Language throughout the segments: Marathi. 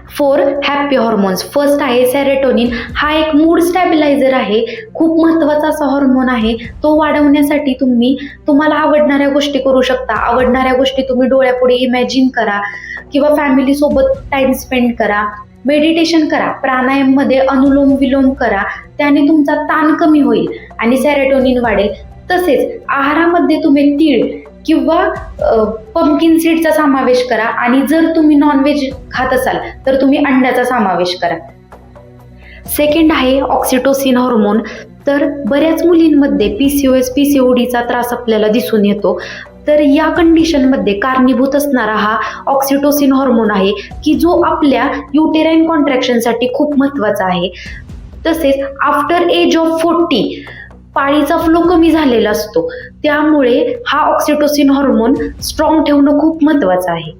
Four happy hormones. फर्स्ट आहे सेरोटोनिन. हा एक मूड स्टॅबिलायझर आहे. खूप महत्त्वाचा असा हॉर्मोन आहे. तो वाढवण्यासाठी तुम्हाला आवडणाऱ्या गोष्टी करू शकता. आवडणाऱ्या गोष्टी तुम्ही डोळ्यापुढे इमॅजिन करा किंवा फॅमिलीसोबत टाइम स्पेंड करा. मेडिटेशन करा, प्राणायाममध्ये अनुलोम विलोम करा, त्याने तुमचा ताण कमी होईल आणि सेरोटोनिन वाढेल. तसेच आहारामध्ये तुम्ही तीळ किंवा पंपकिन सीडचा समावेश करा आणि जर तुम्ही नॉनव्हेज खात असाल तर तुम्ही अंड्याचा समावेश करा. सेकंड आहे ऑक्सिटोसिन हॉर्मोन. तर बऱ्याच मुलींमध्ये PCOS PCODचा त्रास आपल्याला दिसून येतो. तर या कंडिशनमध्ये कारणीभूत असणारा हा ऑक्सिटोसिन हॉर्मोन आहे की जो आपल्या युटेराईन कॉन्ट्रॅक्शनसाठी खूप महत्त्वाचा आहे. तसेच आफ्टर एज ऑफ 40 पाळीचा फ्लो कमी झालेला असतो, त्यामुळे हा ऑक्सिटोसिन हॉर्मोन स्ट्रॉंग ठेवणं खूप महत्त्वाचं आहे.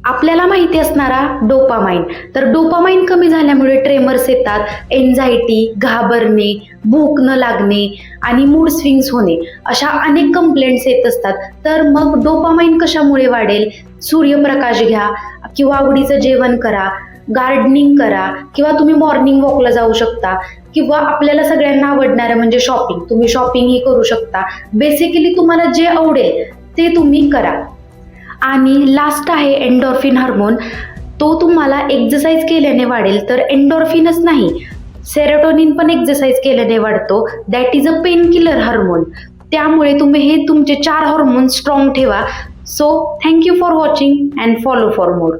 आपल्याला माहिती असणारा डोपामाइन. तर डोपामाइन कमी झाल्यामुळे ट्रेमर्स येतात, एन्झायटी, घाबरणे, भूक न लागणे आणि मूड स्विंग्स होणे अशा अनेक कंप्लेंट्स येत असतात. तर मग डोपामाइन कशामुळे वाढेल? सूर्यप्रकाश घ्या किंवा आवडीचं जेवण करा, गार्डनिंग करा किंवा तुम्ही मॉर्निंग वॉकला जाऊ शकता किंवा आपल्याला सगळ्यांना आवडणारं म्हणजे शॉपिंग. तुम्ही शॉपिंगही करू शकता. बेसिकली तुम्हाला जे आवडेल ते तुम्ही करा. आणि लास्ट आहे एंडोर्फिन हार्मोन. तो तुम्हाला एक्सरसाइज केल्याने वाढेल. तर एंडोर्फिनच नाही, सेरोटोनिन पण एक्सरसाइज केल्याने वाढतो. That is a pain killer hormone. त्यामुळे तुम्ही हे तुमचे 4 हार्मोन स्ट्रॉंग ठेवा. So thank you for watching and follow for more.